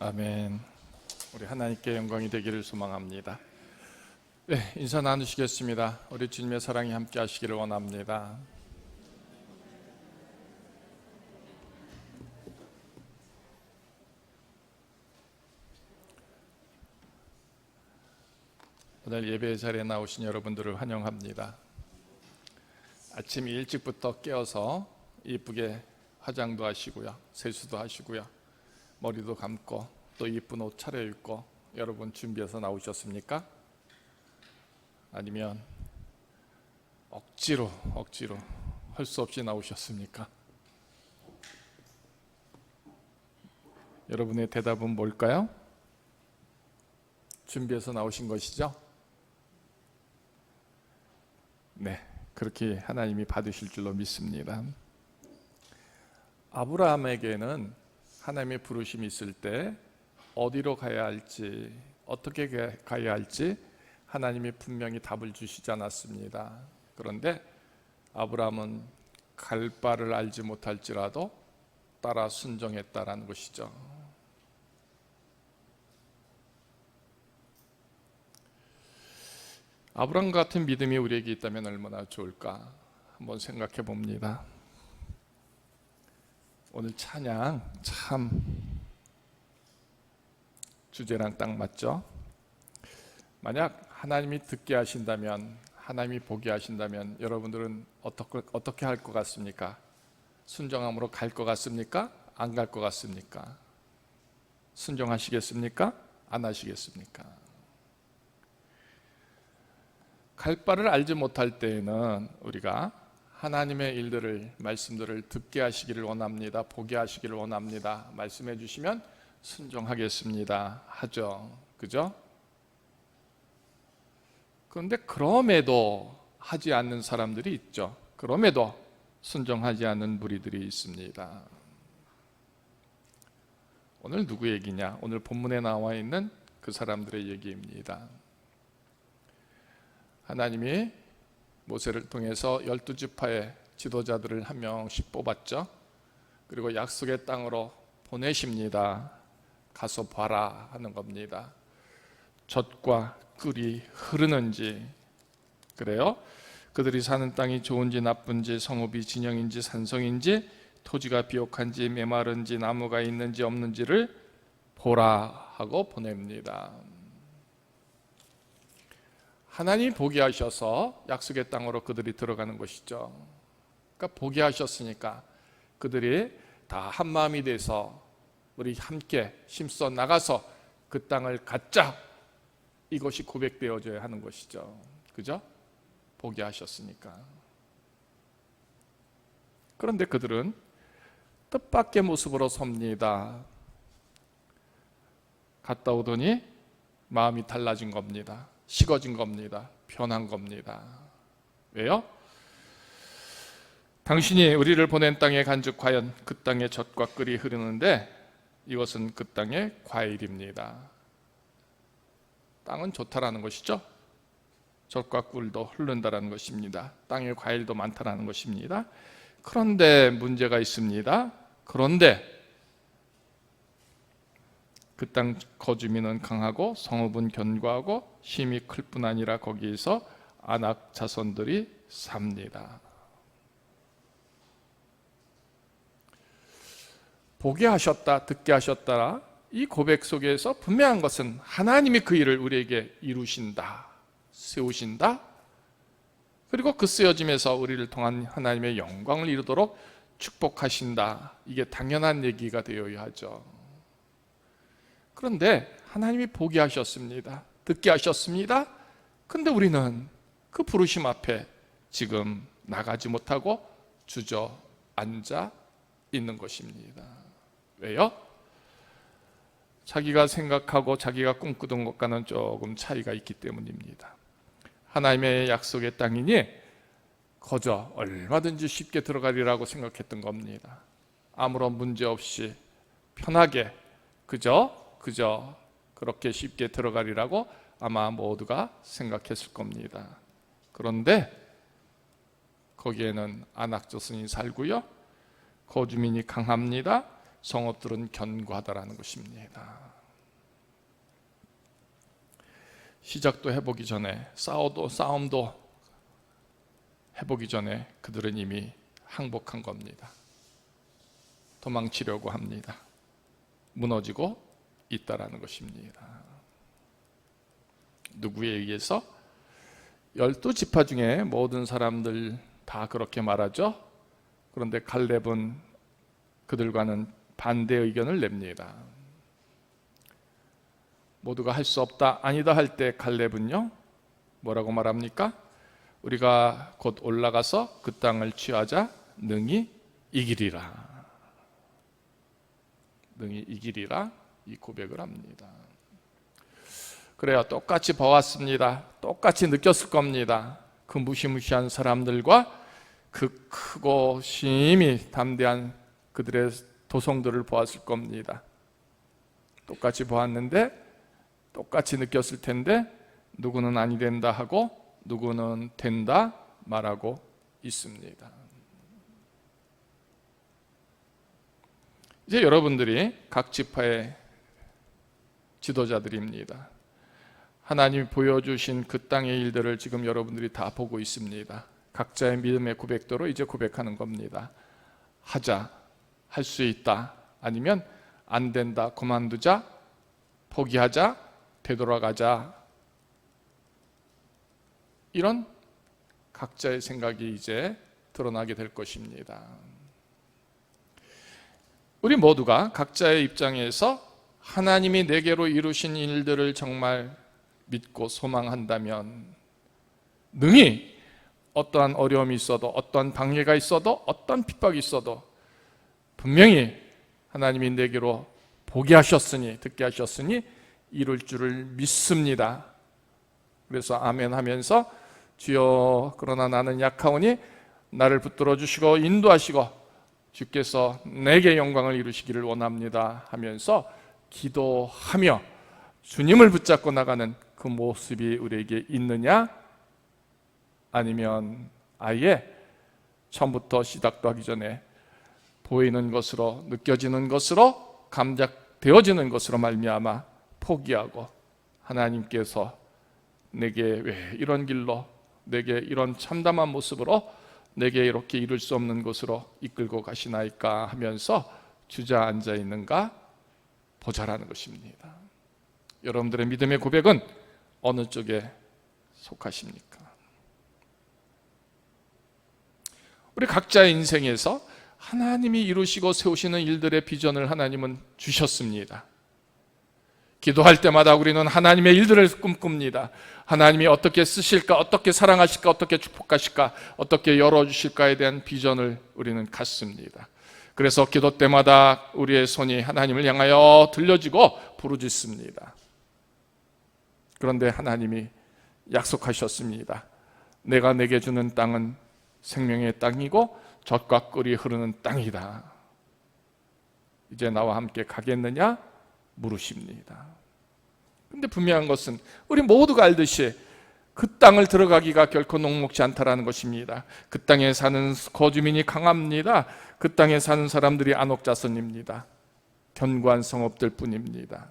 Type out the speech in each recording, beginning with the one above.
아멘. 우리 하나님께 영광이 되기를 소망합니다. 네, 인사 나누시겠습니다. 우리 주님의 사랑이 함께 하시기를 원합니다. 오늘 예배 자리에 나오신 여러분들을 환영합니다. 아침 일찍부터 깨어서 이쁘게 화장도 하시고요, 세수도 하시고요, 머리도 감고 또 이쁜 옷 차려입고 여러분 준비해서 나오셨습니까? 아니면 억지로 할 수 없이 나오셨습니까? 여러분의 대답은 뭘까요? 준비해서 나오신 것이죠? 네, 그렇게 하나님이 받으실 줄로 믿습니다. 아브라함에게는 하나님의 부르심이 있을 때 어디로 가야 할지, 어떻게 가야 할지 하나님이 분명히 답을 주시지 않았습니다. 그런데 아브라함은 갈 바를 알지 못할지라도 따라 순종했다라는 것이죠. 아브라함 같은 믿음이 우리에게 있다면 얼마나 좋을까 한번 생각해 봅니다. 오늘 찬양 참 주제랑 딱 맞죠? 만약 하나님이 듣게 하신다면, 하나님이 보게 하신다면 여러분들은 어떻게 할 것 같습니까? 순종함으로 갈 것 같습니까? 안 갈 것 같습니까? 순종하시겠습니까? 안 하시겠습니까? 갈 바를 알지 못할 때에는 우리가 하나님의 일들을, 말씀들을 듣게 하시기를 원합니다. 보게 하시기를 원합니다. 말씀해 주시면 순종하겠습니다 하죠. 그죠? 그런데 그럼에도 하지 않는 사람들이 있죠. 그럼에도 순종하지 않는 무리들이 있습니다. 오늘 누구 얘기냐? 오늘 본문에 나와 있는 그 사람들의 얘기입니다. 하나님이 모세를 통해서 12지파의 지도자들을 한 명씩 뽑았죠. 그리고 약속의 땅으로 보내십니다. 가서 봐라 하는 겁니다. 젖과 꿀이 흐르는지, 그래요? 그들이 사는 땅이 좋은지 나쁜지, 성읍이 진영인지 산성인지, 토지가 비옥한지 메마른지 나무가 있는지 없는지를 보라 하고 보냅니다. 하나님이 보게 하셔서 약속의 땅으로 그들이 들어가는 것이죠. 그러니까 보게 하셨으니까 그들이 다 한마음이 돼서 우리 함께 힘써 나가서 그 땅을 갖자, 이것이 고백되어져야 하는 것이죠. 그죠? 보게 하셨으니까. 그런데 그들은 뜻밖의 모습으로 섭니다. 갔다 오더니 마음이 달라진 겁니다. 식어진 겁니다. 변한 겁니다. 왜요? 당신이 우리를 보낸 땅에 간즉 과연 그 땅에 젖과 꿀이 흐르는데 이것은 그 땅의 과일입니다. 땅은 좋다라는 것이죠. 젖과 꿀도 흐른다라는 것입니다. 땅에 과일도 많다라는 것입니다. 그런데 문제가 있습니다. 그런데 그 땅 거주민은 강하고 성읍은 견고하고 힘이 클 뿐 아니라 거기에서 아낙 자손들이 삽니다. 보게 하셨다, 듣게 하셨다, 이 고백 속에서 분명한 것은 하나님이 그 일을 우리에게 이루신다, 세우신다, 그리고 그 쓰여짐에서 우리를 통한 하나님의 영광을 이루도록 축복하신다. 이게 당연한 얘기가 되어야 하죠. 그런데 하나님이 보게 하셨습니다. 듣게 하셨습니다. 근데 우리는 그 부르심 앞에 지금 나가지 못하고 주저앉아 있는 것입니다. 왜요? 자기가 생각하고 자기가 꿈꾸던 것과는 조금 차이가 있기 때문입니다. 하나님의 약속의 땅이니 거저 얼마든지 쉽게 들어가리라고 생각했던 겁니다. 아무런 문제 없이 편하게 그저 그렇게 쉽게 들어가리라고 아마 모두가 생각했을 겁니다. 그런데 거기에는 아낙 자손이 살고요, 거주민이 강합니다. 성읍들은 견고하다라는 것입니다. 시작도 해보기 전에, 싸움도 해보기 전에 그들은 이미 항복한 겁니다. 도망치려고 합니다. 무너지고 있다라는 것입니다. 누구에 의해서? 12지파 중에 모든 사람들 다 그렇게 말하죠. 그런데 갈렙은 그들과는 반대 의견을 냅니다. 모두가 할 수 없다, 아니다 할 때 갈렙은요 뭐라고 말합니까? 우리가 곧 올라가서 그 땅을 취하자 능히 이기리라. 능히 이기리라, 이 고백을 합니다. 그래요, 똑같이 봐왔습니다. 똑같이 느꼈을 겁니다. 그 무시무시한 사람들과 그 크고 심히 담대한 그들의 도성들을 보았을 겁니다. 똑같이 보았는데 똑같이 느꼈을 텐데 누구는 아니 된다 하고 누구는 된다 말하고 있습니다. 이제 여러분들이 각 지파의 지도자들입니다. 하나님이 보여주신 그 땅의 일들을 지금 여러분들이 다 보고 있습니다. 각자의 믿음의 고백도로 이제 고백하는 겁니다. 하자, 할 수 있다, 아니면 안 된다, 그만두자, 포기하자, 되돌아가자. 이런 각자의 생각이 이제 드러나게 될 것입니다. 우리 모두가 각자의 입장에서 하나님이 내게로 이루신 일들을 정말 믿고 소망한다면 능히 어떠한 어려움이 있어도, 어떠한 방해가 있어도, 어떠한 핍박이 있어도 분명히 하나님이 내게로 보게 하셨으니, 듣게 하셨으니 이룰 줄을 믿습니다. 그래서 아멘 하면서 주여 그러나 나는 약하오니 나를 붙들어 주시고 인도하시고 주께서 내게 영광을 이루시기를 원합니다 하면서 기도하며 주님을 붙잡고 나가는 그 모습이 우리에게 있느냐? 아니면 아예 처음부터 시작도 하기 전에 보이는 것으로, 느껴지는 것으로, 감작되어지는 것으로 말미암아 포기하고 하나님께서 내게 왜 이런 길로, 내게 이런 참담한 모습으로 내게 이렇게 이룰 수 없는 곳으로 이끌고 가시나이까 하면서 주저앉아 있는가 보자라는 것입니다. 여러분들의 믿음의 고백은 어느 쪽에 속하십니까? 우리 각자의 인생에서 하나님이 이루시고 세우시는 일들의 비전을 하나님은 주셨습니다. 기도할 때마다 우리는 하나님의 일들을 꿈꿉니다. 하나님이 어떻게 쓰실까, 어떻게 사랑하실까, 어떻게 축복하실까, 어떻게 열어주실까에 대한 비전을 우리는 갖습니다. 그래서 기도 때마다 우리의 손이 하나님을 향하여 들려지고 부르짖습니다. 그런데 하나님이 약속하셨습니다. 내가 내게 주는 땅은 생명의 땅이고 젖과 꿀이 흐르는 땅이다. 이제 나와 함께 가겠느냐? 물으십니다. 근데 분명한 것은 우리 모두가 알듯이 그 땅을 들어가기가 결코 녹록지 않다라는 것입니다. 그 땅에 사는 거주민이 강합니다. 그 땅에 사는 사람들이 안옥자손입니다. 견고한 성읍들 뿐입니다.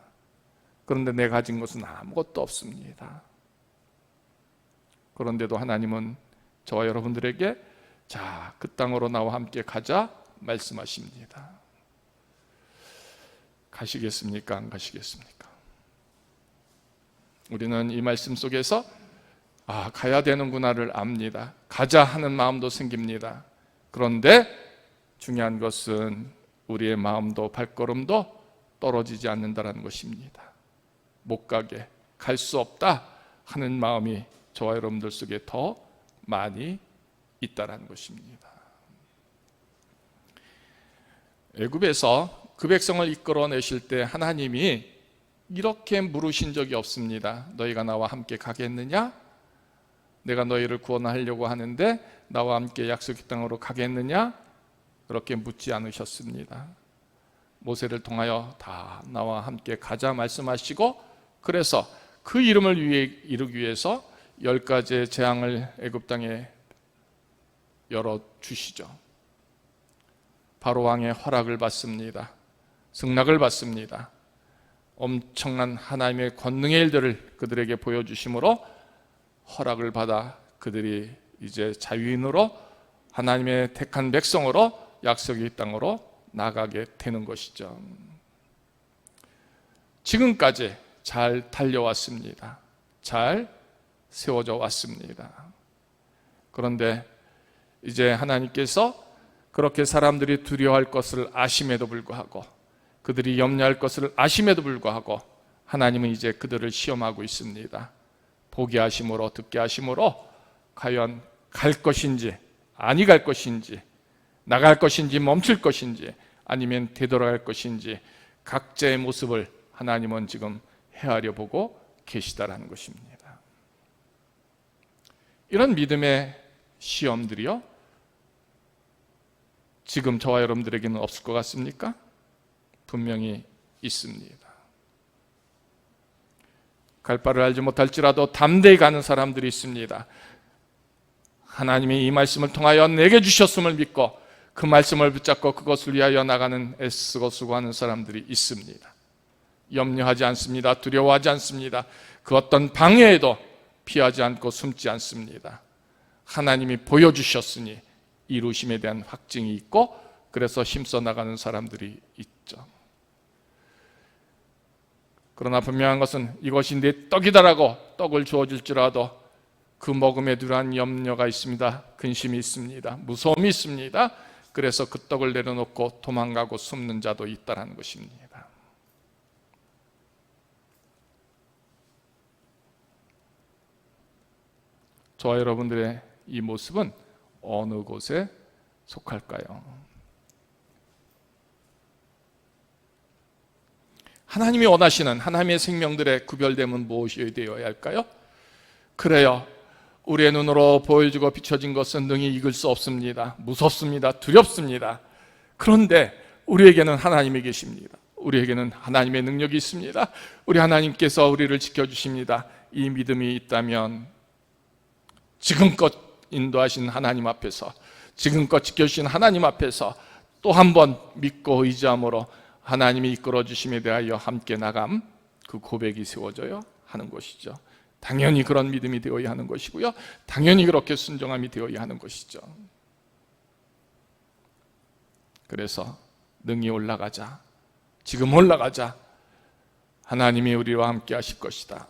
그런데 내가 가진 것은 아무것도 없습니다. 그런데도 하나님은 저와 여러분들에게 자, 그 땅으로 나와 함께 가자 말씀하십니다. 가시겠습니까? 안 가시겠습니까? 우리는 이 말씀 속에서 가야 되는구나를 압니다. 가자 하는 마음도 생깁니다. 그런데 중요한 것은 우리의 마음도 발걸음도 떨어지지 않는다는 것입니다. 못 가게, 갈 수 없다 하는 마음이 저와 여러분들 속에 더 많이 있다는 것입니다. 애굽에서 그 백성을 이끌어내실 때 하나님이 이렇게 물으신 적이 없습니다. 너희가 나와 함께 가겠느냐? 내가 너희를 구원하려고 하는데 나와 함께 약속의 땅으로 가겠느냐? 그렇게 묻지 않으셨습니다. 모세를 통하여 다 나와 함께 가자 말씀하시고, 그래서 그 이름을 이루기 위해서 10가지의 재앙을 애굽 땅에 열어주시죠. 바로 왕의 허락을 받습니다. 승낙을 받습니다. 엄청난 하나님의 권능의 일들을 그들에게 보여주심으로 허락을 받아 그들이 이제 자유인으로 하나님의 택한 백성으로 약속의 땅으로 나가게 되는 것이죠. 지금까지 잘 달려왔습니다. 잘 세워져 왔습니다. 그런데 이제 하나님께서 그렇게 사람들이 두려워할 것을 아심에도 불구하고, 그들이 염려할 것을 아심에도 불구하고 하나님은 이제 그들을 시험하고 있습니다. 보게 하심으로, 듣게 하심으로 과연 갈 것인지 아니 갈 것인지, 나갈 것인지 멈출 것인지, 아니면 되돌아갈 것인지 각자의 모습을 하나님은 지금 헤아려 보고 계시다라는 것입니다. 이런 믿음의 시험들이요, 지금 저와 여러분들에게는 없을 것 같습니까? 분명히 있습니다. 갈 바를 알지 못할지라도 담대히 가는 사람들이 있습니다. 하나님이 이 말씀을 통하여 내게 주셨음을 믿고 그 말씀을 붙잡고 그것을 위하여 나가는 애쓰고 수고하는 사람들이 있습니다. 염려하지 않습니다. 두려워하지 않습니다. 그 어떤 방해에도 피하지 않고 숨지 않습니다. 하나님이 보여주셨으니 이루심에 대한 확증이 있고, 그래서 힘써 나가는 사람들이 있죠. 그러나 분명한 것은 이것이 내 떡이다라고 떡을 주어질지라도 그 먹음에 두려운 염려가 있습니다. 근심이 있습니다. 무서움이 있습니다. 그래서 그 떡을 내려놓고 도망가고 숨는 자도 있다는 것입니다. 저와 여러분들의 이 모습은 어느 곳에 속할까요? 하나님이 원하시는 하나님의 생명들의 구별됨은 무엇이 되어야 할까요? 그래요, 우리의 눈으로 보여지고 비춰진 것은 능히 이길 수 없습니다. 무섭습니다. 두렵습니다. 그런데 우리에게는 하나님이 계십니다. 우리에게는 하나님의 능력이 있습니다. 우리 하나님께서 우리를 지켜주십니다. 이 믿음이 있다면 지금껏 인도하신 하나님 앞에서, 지금껏 지켜주신 하나님 앞에서 또 한 번 믿고 의지함으로 하나님이 이끌어 주심에 대하여 함께 나감, 그 고백이 세워져야 하는 것이죠. 당연히 그런 믿음이 되어야 하는 것이고요, 당연히 그렇게 순종함이 되어야 하는 것이죠. 그래서 능히 올라가자, 지금 올라가자, 하나님이 우리와 함께 하실 것이다,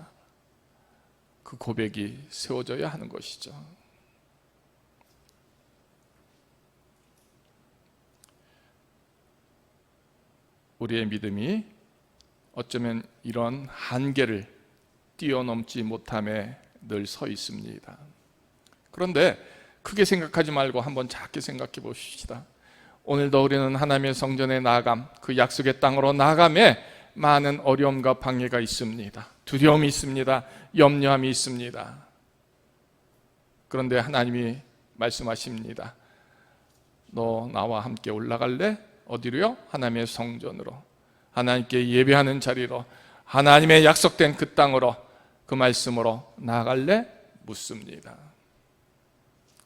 그 고백이 세워져야 하는 것이죠. 우리의 믿음이 어쩌면 이런 한계를 뛰어넘지 못함에 늘 서 있습니다. 그런데 크게 생각하지 말고 한번 작게 생각해 보십시다. 오늘도 우리는 하나님의 성전에 나아감, 그 약속의 땅으로 나아감에 많은 어려움과 방해가 있습니다. 두려움이 있습니다. 염려함이 있습니다. 그런데 하나님이 말씀하십니다. 너 나와 함께 올라갈래? 어디로요? 하나님의 성전으로, 하나님께 예배하는 자리로, 하나님의 약속된 그 땅으로, 그 말씀으로 나아갈래? 묻습니다.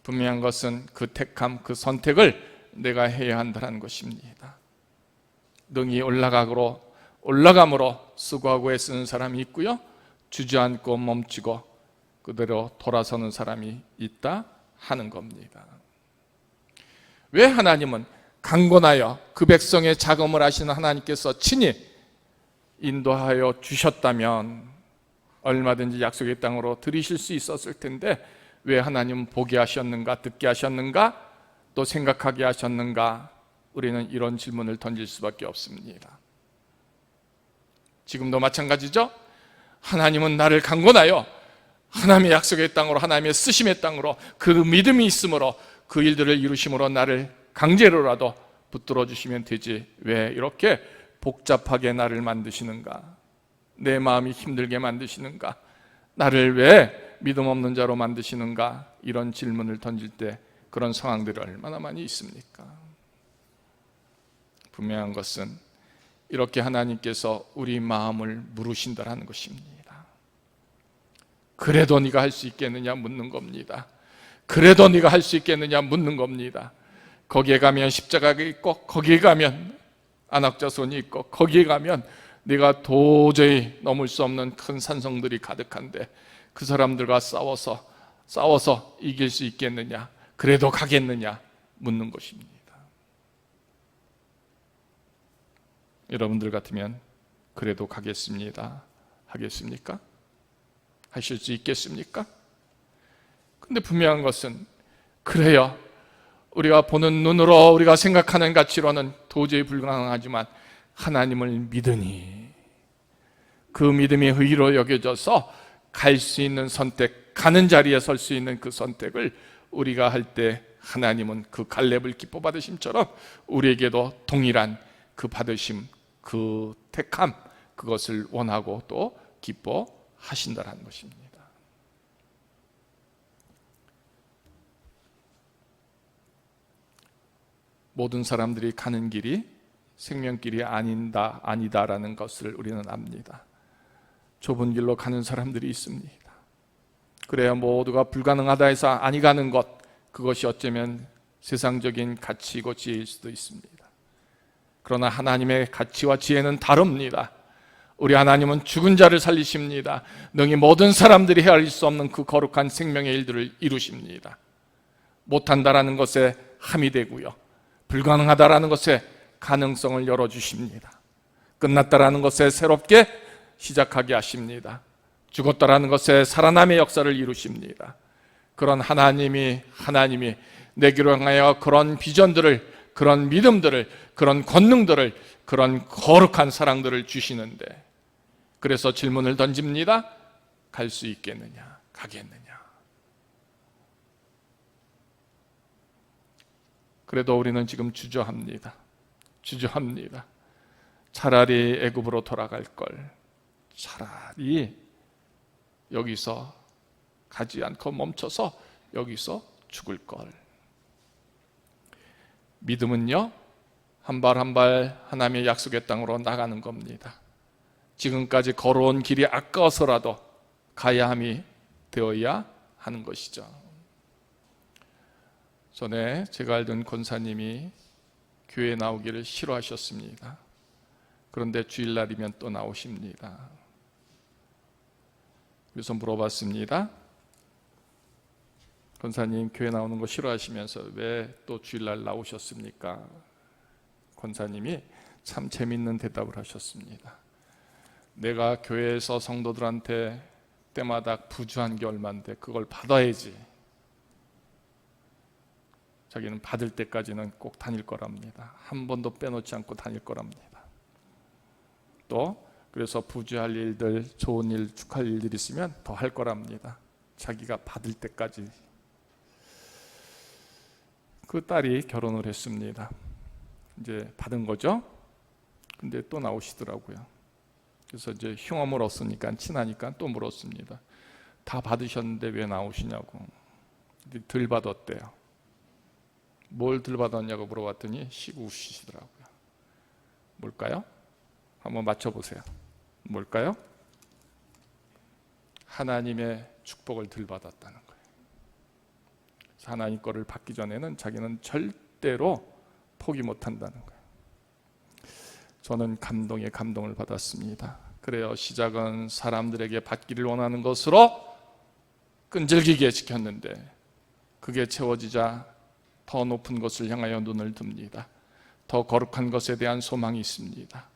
분명한 것은 그 택함, 그 선택을 내가 해야 한다는 것입니다. 능히 올라감으로 수고하고 애쓰는 사람이 있고요, 주저앉고 멈추고 그대로 돌아서는 사람이 있다 하는 겁니다. 왜 하나님은 강권하여 그 백성의 자금을 하시는 하나님께서 친히 인도하여 주셨다면 얼마든지 약속의 땅으로 들이실 수 있었을 텐데 왜 하나님은 보게 하셨는가, 듣게 하셨는가, 또 생각하게 하셨는가? 우리는 이런 질문을 던질 수밖에 없습니다. 지금도 마찬가지죠. 하나님은 나를 강권하여 하나님의 약속의 땅으로, 하나님의 쓰심의 땅으로, 그 믿음이 있으므로 그 일들을 이루심으로 나를 강제로라도 붙들어 주시면 되지, 왜 이렇게 복잡하게 나를 만드시는가? 내 마음이 힘들게 만드시는가? 나를 왜 믿음 없는 자로 만드시는가? 이런 질문을 던질 때 그런 상황들이 얼마나 많이 있습니까? 분명한 것은 이렇게 하나님께서 우리 마음을 물으신다는 것입니다. 그래도 네가 할 수 있겠느냐 묻는 겁니다. 그래도 네가 할 수 있겠느냐 묻는 겁니다. 거기에 가면 십자가가 있고, 거기에 가면 안악자손이 있고 거기에 가면 내가 도저히 넘을 수 없는 큰 산성들이 가득한데 그 사람들과 싸워서 이길 수 있겠느냐, 그래도 가겠느냐 묻는 것입니다. 여러분들 같으면 그래도 가겠습니다 하겠습니까? 하실 수 있겠습니까? 근데 분명한 것은 그래요, 우리가 보는 눈으로 우리가 생각하는 가치로는 도저히 불가능하지만 하나님을 믿으니 그 믿음이 의로 여겨져서 갈 수 있는 선택, 가는 자리에 설 수 있는 그 선택을 우리가 할 때 하나님은 그 갈렙을 기뻐 받으심처럼 우리에게도 동일한 그 받으심, 그 택함, 그것을 원하고 또 기뻐하신다는 것입니다. 모든 사람들이 가는 길이 생명길이 아니다라는 것을 우리는 압니다. 좁은 길로 가는 사람들이 있습니다. 그래야 모두가 불가능하다 해서 아니 가는 것, 그것이 어쩌면 세상적인 가치이고 지혜일 수도 있습니다. 그러나 하나님의 가치와 지혜는 다릅니다. 우리 하나님은 죽은 자를 살리십니다. 능히 모든 사람들이 헤아릴 수 없는 그 거룩한 생명의 일들을 이루십니다. 못한다라는 것에 함이 되고요, 불가능하다라는 것에 가능성을 열어주십니다. 끝났다라는 것에 새롭게 시작하게 하십니다. 죽었다라는 것에 살아남의 역사를 이루십니다. 그런 하나님이 내게로 향하여 그런 비전들을, 그런 믿음들을, 그런 권능들을, 그런 거룩한 사랑들을 주시는데, 그래서 질문을 던집니다. 갈 수 있겠느냐, 가겠느냐. 그래도 우리는 지금 주저합니다. 차라리 애굽으로 돌아갈 걸, 차라리 여기서 가지 않고 멈춰서 여기서 죽을 걸. 믿음은요, 한 발 한 발 하나님의 약속의 땅으로 나가는 겁니다. 지금까지 걸어온 길이 아까워서라도 가야 함이 되어야 하는 것이죠. 전에 제가 알던 권사님이 교회에 나오기를 싫어하셨습니다. 그런데 주일날이면 또 나오십니다. 그래서 물어봤습니다. 권사님, 교회 나오는 거 싫어하시면서 왜 또 주일날 나오셨습니까? 권사님이 참 재밌는 대답을 하셨습니다. 내가 교회에서 성도들한테 때마다 부주한 게 얼만데 그걸 받아야지. 자기는 받을 때까지는 꼭 다닐 거랍니다. 한 번도 빼놓지 않고 다닐 거랍니다. 또 그래서 부주할 일들, 좋은 일, 축하할 일들이 있으면 더 할 거랍니다. 자기가 받을 때까지. 그 딸이 결혼을 했습니다. 이제 받은 거죠. 근데 또 나오시더라고요. 그래서 이제 흉엄을 얻으니까, 친하니까 또 물었습니다. 다 받으셨는데 왜 나오시냐고. 덜 받았대요. 뭘 덜 받았냐고 물어봤더니 시고 웃으시더라고요. 뭘까요? 한번 맞춰보세요. 뭘까요? 하나님의 축복을 덜 받았다는 거예요. 하나님 거를 받기 전에는 자기는 절대로 포기 못한다는 거예요. 저는 감동에 감동을 받았습니다. 그래요, 시작은 사람들에게 받기를 원하는 것으로 끈질기게 지켰는데 그게 채워지자 더 높은 것을 향하여 눈을 듭니다. 더 거룩한 것에 대한 소망이 있습니다.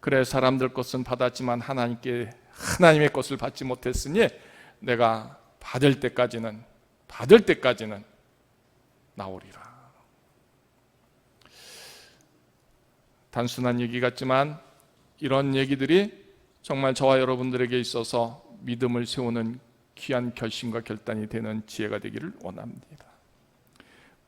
그래, 사람들 것은 받았지만 하나님의 것을 받지 못했으니 내가 받을 때까지는 나오리라. 단순한 얘기 같지만 이런 얘기들이 정말 저와 여러분들에게 있어서 믿음을 세우는 귀한 결심과 결단이 되는 지혜가 되기를 원합니다.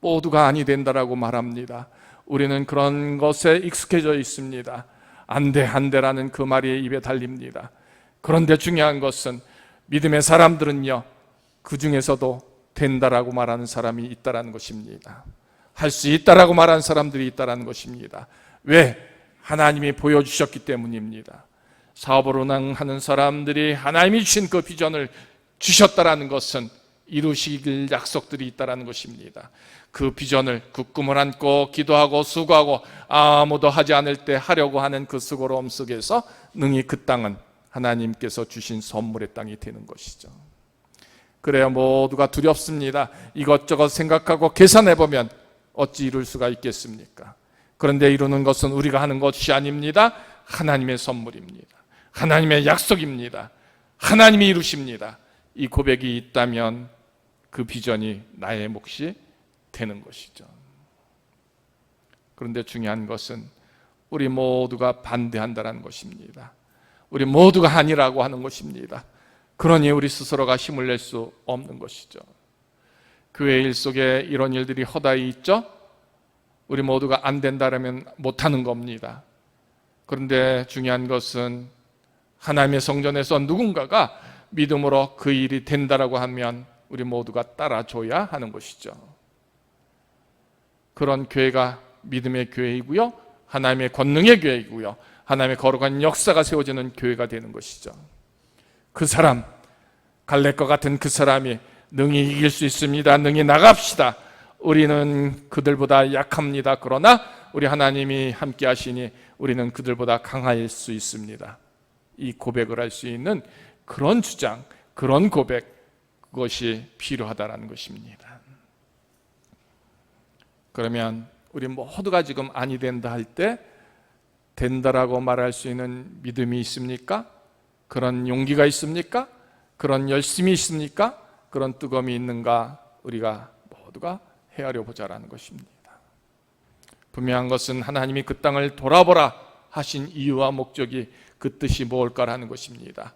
모두가 아니 된다라고 말합니다. 우리는 그런 것에 익숙해져 있습니다. 안 돼라는 그 말이 입에 달립니다. 그런데 중요한 것은 믿음의 사람들은요, 그 중에서도 된다라고 말하는 사람이 있다라는 것입니다. 할 수 있다라고 말하는 사람들이 있다라는 것입니다. 왜? 하나님이 보여주셨기 때문입니다. 사업을 운영하는 사람들이 하나님이 주신 그 비전을 주셨다라는 것은 이루실 약속들이 있다는 것입니다. 그 비전을, 그 꿈을 안고 기도하고 수고하고 아무도 하지 않을 때 하려고 하는 그 수고로움 속에서 능히 그 땅은 하나님께서 주신 선물의 땅이 되는 것이죠. 그래야 모두가 두렵습니다. 이것저것 생각하고 계산해보면 어찌 이룰 수가 있겠습니까? 그런데 이루는 것은 우리가 하는 것이 아닙니다. 하나님의 선물입니다. 하나님의 약속입니다. 하나님이 이루십니다. 이 고백이 있다면 그 비전이 나의 몫이 되는 것이죠. 그런데 중요한 것은 우리 모두가 반대한다는 것입니다. 우리 모두가 아니라고 하는 것입니다. 그러니 우리 스스로가 힘을 낼 수 없는 것이죠. 교회 일 속에 이런 일들이 허다히 있죠. 우리 모두가 안 된다라면 못하는 겁니다. 그런데 중요한 것은 하나님의 성전에서 누군가가 믿음으로 그 일이 된다라고 하면 우리 모두가 따라줘야 하는 것이죠. 그런 교회가 믿음의 교회이고요, 하나님의 권능의 교회이고요, 하나님의 거룩한 역사가 세워지는 교회가 되는 것이죠. 그 사람, 갈렙과 같은 그 사람이 능히 이길 수 있습니다. 능히 나갑시다. 우리는 그들보다 약합니다. 그러나 우리 하나님이 함께 하시니 우리는 그들보다 강할 수 있습니다. 이 고백을 할 수 있는 그런 주장, 그런 고백, 그것이 필요하다는 것입니다. 그러면 우리 모두가 지금 아니 된다 할 때 된다라고 말할 수 있는 믿음이 있습니까? 그런 용기가 있습니까? 그런 열심이 있습니까? 그런 뜨거움이 있는가? 우리가 모두가 헤아려 보자라는 것입니다. 분명한 것은 하나님이 그 땅을 돌아보라 하신 이유와 목적이 그 뜻이 무엇일까라는 것입니다.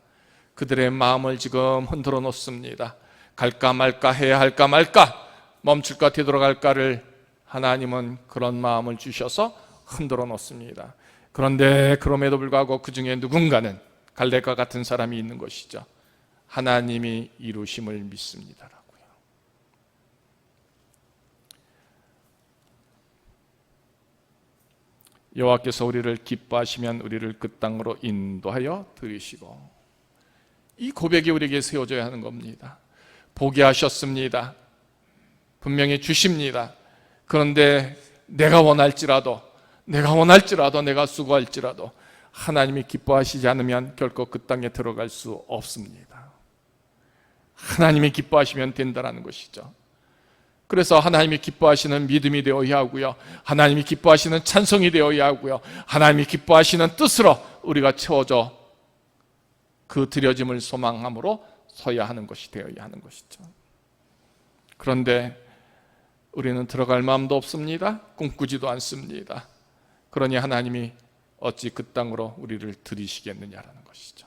그들의 마음을 지금 흔들어 놓습니다. 갈까 말까, 해야 할까 말까, 멈출까 되돌아갈까를 하나님은 그런 마음을 주셔서 흔들어 놓습니다. 그런데 그럼에도 불구하고 그 중에 누군가는 갈렙과 같은 사람이 있는 것이죠. 하나님이 이루심을 믿습니다라고요. 여호와께서 우리를 기뻐하시면 우리를 그 땅으로 인도하여 들이시고, 이 고백이 우리에게 세워져야 하는 겁니다. 보게 하셨습니다. 분명히 주십니다. 그런데 내가 원할지라도, 내가 수고할지라도 하나님이 기뻐하시지 않으면 결코 그 땅에 들어갈 수 없습니다. 하나님이 기뻐하시면 된다는 것이죠. 그래서 하나님이 기뻐하시는 믿음이 되어야 하고요, 하나님이 기뻐하시는 찬송이 되어야 하고요, 하나님이 기뻐하시는 뜻으로 우리가 채워져 그 드려짐을 소망함으로 서야 하는 것이 되어야 하는 것이죠. 그런데 우리는 들어갈 마음도 없습니다. 꿈꾸지도 않습니다. 그러니 하나님이 어찌 그 땅으로 우리를 들이시겠느냐라는 것이죠.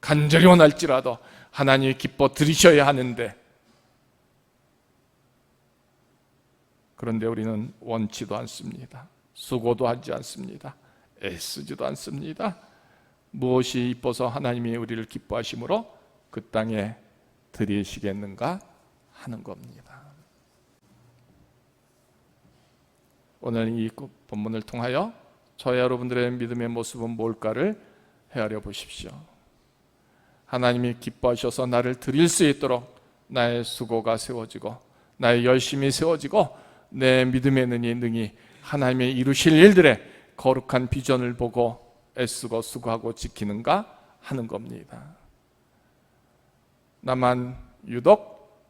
간절히 원할지라도 하나님이 기뻐 들이셔야 하는데, 그런데 우리는 원치도 않습니다. 수고도 하지 않습니다. 애쓰지도 않습니다. 무엇이 이뻐서 하나님이 우리를 기뻐하심으로 그 땅에 들이시겠는가 하는 겁니다. 오늘 이 본문을 통하여 저와 여러분들의 믿음의 모습은 뭘까를 헤아려 보십시오. 하나님이 기뻐하셔서 나를 드릴 수 있도록 나의 수고가 세워지고 나의 열심이 세워지고 내 믿음의 눈이 능히 하나님의 이루실 일들의 거룩한 비전을 보고 애쓰고 수고하고 지키는가 하는 겁니다. 나만 유독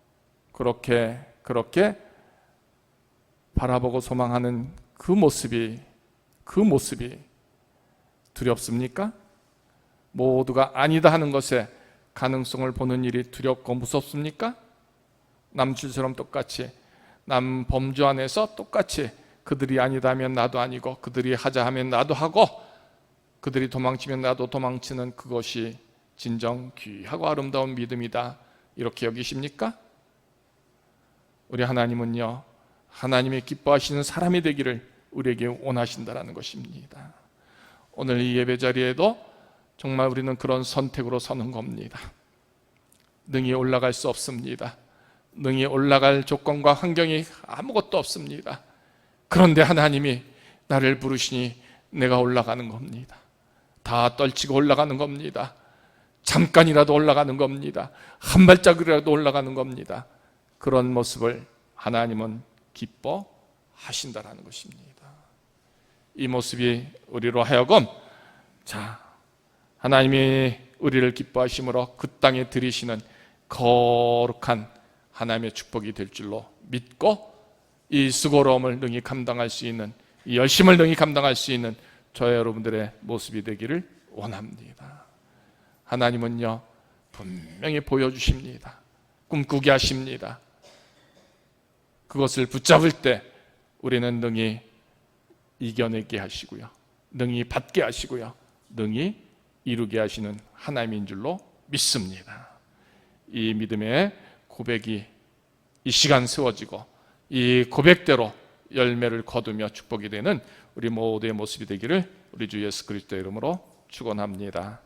그렇게 바라보고 소망하는 그 모습이 두렵습니까? 모두가 아니다 하는 것에 가능성을 보는 일이 두렵고 무섭습니까? 남들처럼 똑같이, 남 범주 안에서 똑같이 그들이 아니다 하면 나도 아니고, 그들이 하자 하면 나도 하고, 그들이 도망치면 나도 도망치는 그것이 진정 귀하고 아름다운 믿음이다, 이렇게 여기십니까? 우리 하나님은요, 하나님이 기뻐하시는 사람이 되기를 우리에게 원하신다는 것입니다. 오늘 이 예배 자리에도 정말 우리는 그런 선택으로 서는 겁니다. 능히 올라갈 수 없습니다. 능히 올라갈 조건과 환경이 아무것도 없습니다. 그런데 하나님이 나를 부르시니 내가 올라가는 겁니다. 다 떨치고 올라가는 겁니다. 잠깐이라도 올라가는 겁니다. 한 발짝이라도 올라가는 겁니다. 그런 모습을 하나님은 기뻐하신다라는 것입니다. 이 모습이 우리로 하여금 하나님이 우리를 기뻐하심으로 그 땅에 들이시는 거룩한 하나님의 축복이 될 줄로 믿고 이 수고로움을 능히 감당할 수 있는, 이 열심을 능히 감당할 수 있는 저와 여러분들의 모습이 되기를 원합니다. 하나님은요 분명히 보여주십니다. 꿈꾸게 하십니다. 그것을 붙잡을 때 우리는 능히 이겨내게 하시고요, 능히 받게 하시고요, 능히 이루게 하시는 하나님인 줄로 믿습니다. 이 믿음의 고백이 이 시간 세워지고 이 고백대로 열매를 거두며 축복이 되는 우리 모두의 모습이 되기를 우리 주 예수 그리스도의 이름으로 축원합니다.